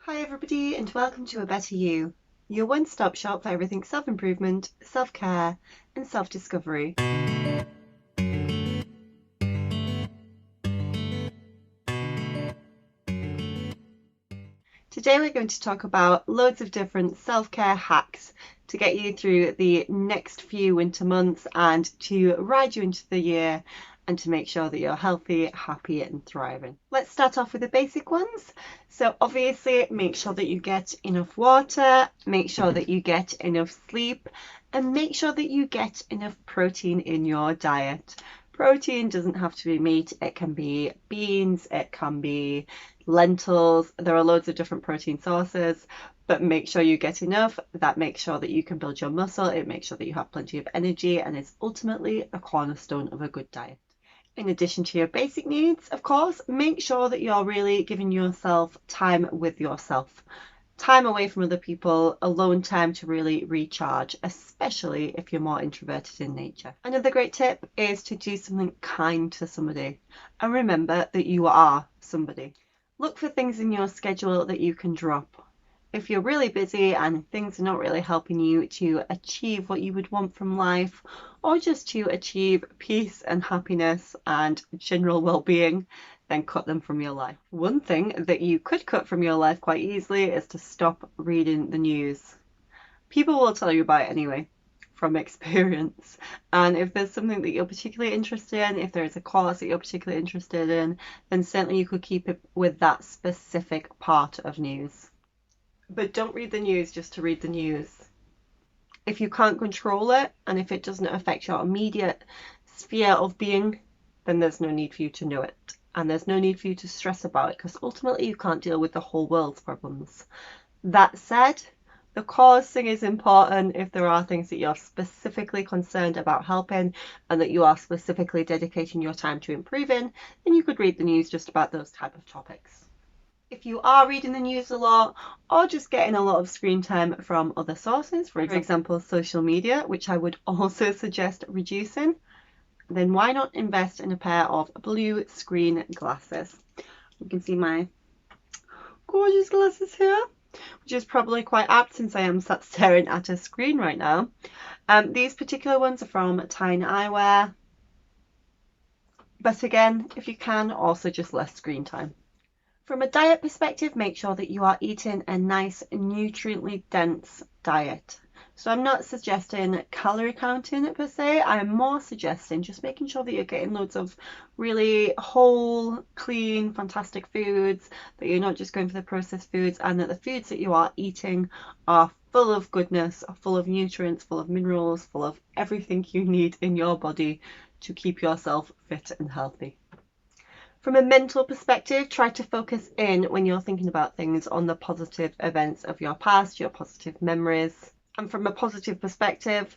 Hi everybody and welcome to A Better You, your one-stop shop for everything self-improvement, self-care and self-discovery. Today we're going to talk about loads of different self-care hacks to get you through the next few winter months and to ride you into the year and to make sure that you're healthy, happy and thriving. Let's start off with the basic ones. So obviously make sure that you get enough water, make sure that you get enough sleep and make sure that you get enough protein in your diet. Protein doesn't have to be meat, it can be beans, it can be lentils. There are loads of different protein sources, but make sure you get enough. That makes sure that you can build your muscle, it makes sure that you have plenty of energy and is ultimately a cornerstone of a good diet. In addition to your basic needs, of course, make sure that you're really giving yourself time with yourself. Time away from other people, alone time to really recharge, especially if you're more introverted in nature. Another great tip is to do something kind to somebody. And remember that you are somebody. Look for things in your schedule that you can drop. If you're really busy and things are not really helping you to achieve what you would want from life, or just to achieve peace and happiness and general well-being, then cut them from your life. One thing that you could cut from your life quite easily is to stop reading the news. People will tell you about it anyway, from experience. And if there's something that you're particularly interested in, if there is a course that you're particularly interested in, then certainly you could keep it with that specific part of news. But don't read the news just to read the news. If you can't control it and if it doesn't affect your immediate sphere of being, then there's no need for you to know it. And there's no need for you to stress about it because ultimately you can't deal with the whole world's problems. That said, the cause thing is important if there are things that you're specifically concerned about helping and that you are specifically dedicating your time to improving, then you could read the news just about those type of topics. If you are reading the news a lot or just getting a lot of screen time from other sources, for example, social media, which I would also suggest reducing, then why not invest in a pair of blue screen glasses? You can see my gorgeous glasses here, which is probably quite apt since I am sat staring at a screen right now. These particular ones are from Tijn Eyewear, but again, if you can, also just less screen time. From a diet perspective, make sure that you are eating a nice, nutriently dense diet. So I'm not suggesting calorie counting per se, I'm more suggesting just making sure that you're getting loads of really whole, clean, fantastic foods, that you're not just going for the processed foods, and that the foods that you are eating are full of goodness, full of nutrients, full of minerals, full of everything you need in your body to keep yourself fit and healthy. From a mental perspective, try to focus in when you're thinking about things on the positive events of your past, your positive memories. And from a positive perspective,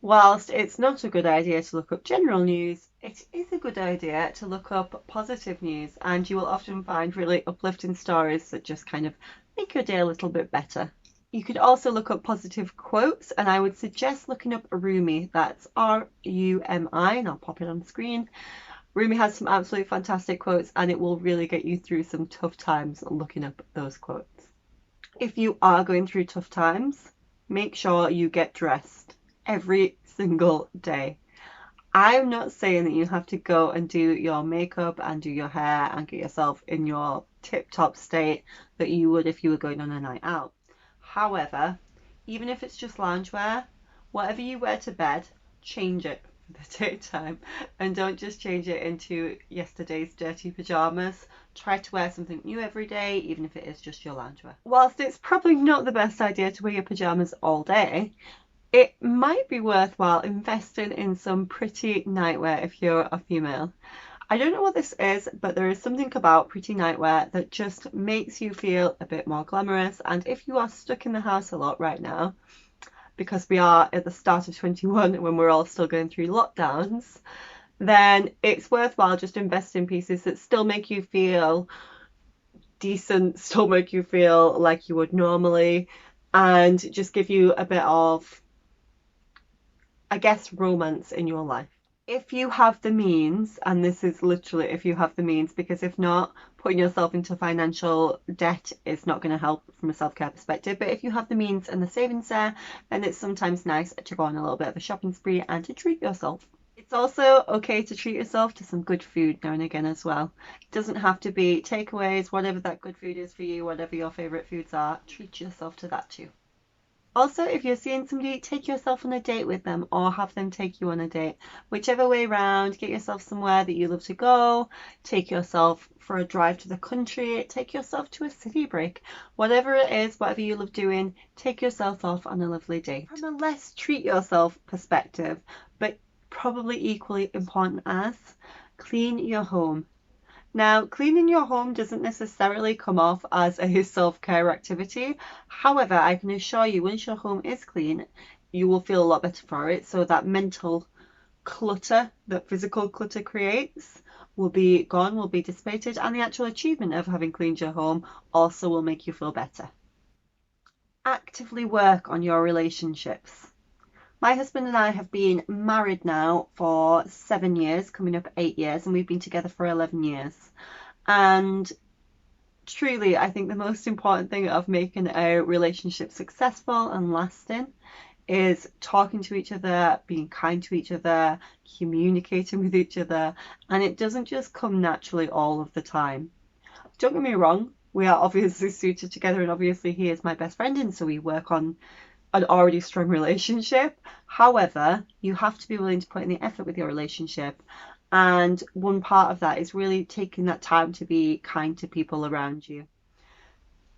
whilst it's not a good idea to look up general news, it is a good idea to look up positive news, and you will often find really uplifting stories that just kind of make your day a little bit better. You could also look up positive quotes, and I would suggest looking up Rumi, that's R-U-M-I, and I'll pop it on screen. Rumi has some absolutely fantastic quotes and it will really get you through some tough times looking up those quotes. If you are going through tough times, make sure you get dressed every single day. I'm not saying that you have to go and do your makeup and do your hair and get yourself in your tip-top state that you would if you were going on a night out. However, even if it's just loungewear, whatever you wear to bed, change it the daytime and don't just change it into yesterday's dirty pajamas. Try to wear something new every day, even if it is just your loungewear. Whilst it's probably not the best idea to wear your pajamas all day, it might be worthwhile investing in some pretty nightwear if you're a female. I don't know what this is, but there is something about pretty nightwear that just makes you feel a bit more glamorous, and if you are stuck in the house a lot right now, because we are at the start of 21 when we're all still going through lockdowns, then it's worthwhile just investing in pieces that still make you feel decent, still make you feel like you would normally, and just give you a bit of, I guess, romance in your life. If you have the means, and this is literally if you have the means, because if not, putting yourself into financial debt is not going to help from a self-care perspective, but if you have the means and the savings there, then it's sometimes nice to go on a little bit of a shopping spree and to treat yourself. It's also okay to treat yourself to some good food now and again as well. It doesn't have to be takeaways, whatever that good food is for you, whatever your favorite foods are, treat yourself to that too. Also, if you're seeing somebody, take yourself on a date with them or have them take you on a date. Whichever way round, get yourself somewhere that you love to go, take yourself for a drive to the country, take yourself to a city break. Whatever it is, whatever you love doing, take yourself off on a lovely date. From a less treat yourself perspective, but probably equally important as, clean your home. Now, cleaning your home doesn't necessarily come off as a self-care activity. However, I can assure you, once your home is clean, you will feel a lot better for it. So that mental clutter that physical clutter creates will be gone, will be dissipated, and the actual achievement of having cleaned your home also will make you feel better. Actively work on your relationships. My husband and I have been married now for 7 years, coming up 8 years, and we've been together for 11 years. And truly, I think the most important thing of making a relationship successful and lasting is talking to each other, being kind to each other, communicating with each other, and it doesn't just come naturally all of the time. Don't get me wrong, we are obviously suited together, and obviously he is my best friend, and so we work on an already strong relationship. However, you have to be willing to put in the effort with your relationship, and one part of that is really taking that time to be kind to people around you.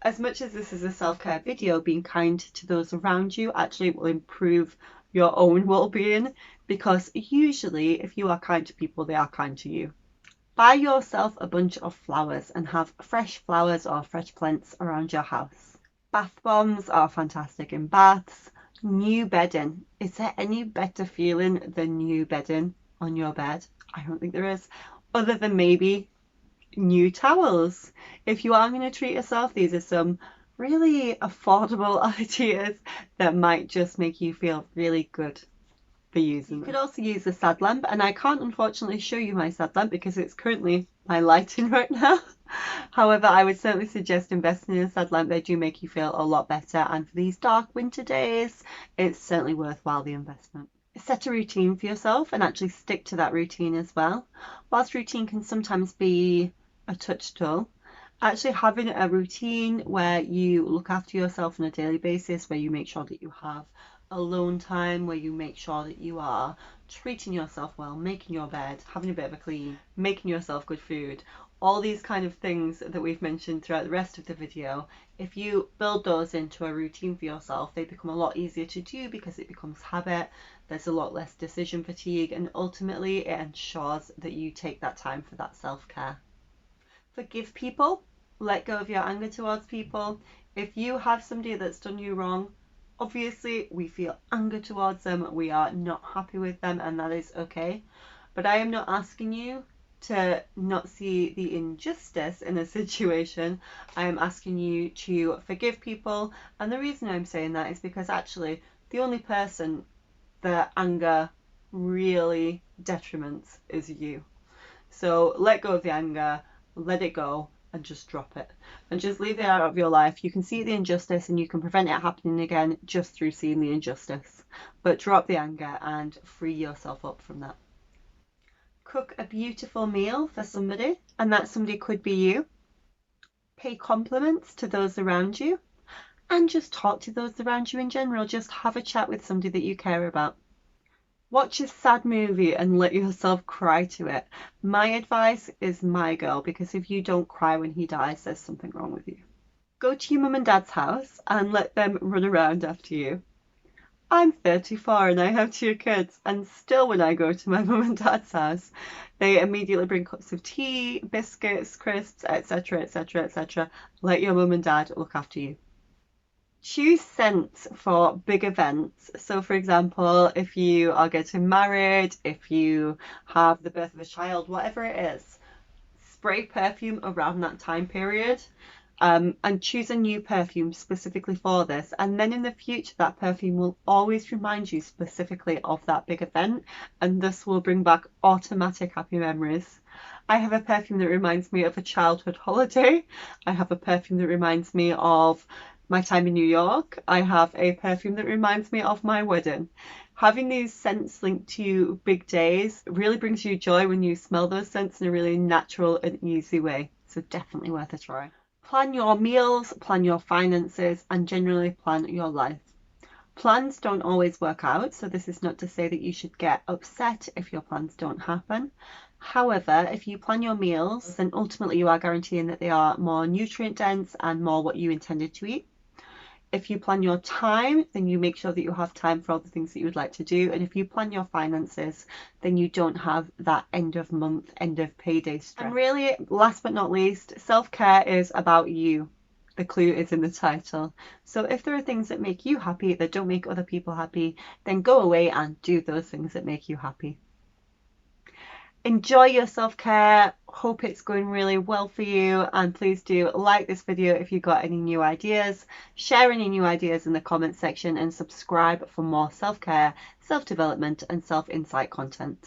As much as this is a self-care video, being kind to those around you actually will improve your own well-being, because usually if you are kind to people, they are kind to you. Buy yourself a bunch of flowers and have fresh flowers or fresh plants around your house. Bath bombs are fantastic in baths. New bedding. Is there any better feeling than new bedding on your bed? I don't think there is. Other than maybe new towels. If you are going to treat yourself, these are some really affordable ideas that might just make you feel really good for using them. You could also use a sad lamp, and I can't unfortunately show you my sad lamp because it's currently my lighting right now. However, I would certainly suggest investing in a sad lamp. They do make you feel a lot better, and for these dark winter days, it's certainly worthwhile the investment. Set a routine for yourself and actually stick to that routine as well. Whilst routine can sometimes be a touch dull, actually having a routine where you look after yourself on a daily basis, where you make sure that you have alone time, where you make sure that you are treating yourself well, making your bed, having a bit of a clean, making yourself good food, all these kind of things that we've mentioned throughout the rest of the video, if you build those into a routine for yourself, they become a lot easier to do because it becomes habit. There's a lot less decision fatigue, and ultimately it ensures that you take that time for that self-care. Forgive people. Let go of your anger towards people. If you have somebody that's done you wrong, obviously we feel anger towards them, we are not happy with them, and that is okay. But I am not asking you to not see the injustice in a situation. I am asking you to forgive people, and the reason I'm saying that is because actually the only person that anger really detriments is you. So let go of the anger, let it go, and just drop it, and just leave it out of your life. You can see the injustice and you can prevent it happening again just through seeing the injustice, but drop the anger and free yourself up from that. Cook a beautiful meal for somebody, and that somebody could be you. Pay compliments to those around you, and just talk to those around you in general. Just have a chat with somebody that you care about. Watch a sad movie and let yourself cry to it. My advice is My Girl, because if you don't cry when he dies, there's something wrong with you. Go to your mum and dad's house and let them run around after you. I'm 34 and I have 2 kids, and still when I go to my mum and dad's house, they immediately bring cups of tea, biscuits, crisps, etc, etc, etc. Let your mum and dad look after you. Choose scents for big events. So for example, if you are getting married, if you have the birth of a child, whatever it is, spray perfume around that time period. and choose a new perfume specifically for this. And then in the future, that perfume will always remind you specifically of that big event, and this will bring back automatic happy memories. I have a perfume that reminds me of a childhood holiday. I have a perfume that reminds me of my time in New York. I have a perfume that reminds me of my wedding. Having these scents linked to big days really brings you joy when you smell those scents in a really natural and easy way. So definitely worth a try. Plan your meals, plan your finances, and generally plan your life. Plans don't always work out, so this is not to say that you should get upset if your plans don't happen. However, if you plan your meals, then ultimately you are guaranteeing that they are more nutrient dense and more what you intended to eat. If you plan your time, then you make sure that you have time for all the things that you would like to do. And if you plan your finances, then you don't have that end of month, end of payday stress. And really, last but not least, self-care is about you. The clue is in the title. So if there are things that make you happy that don't make other people happy, then go away and do those things that make you happy. Enjoy your self-care. Hope it's going really well for you, and please do like this video if you got any new ideas, share any new ideas in the comment section, and subscribe for more self-care, self-development and self-insight content.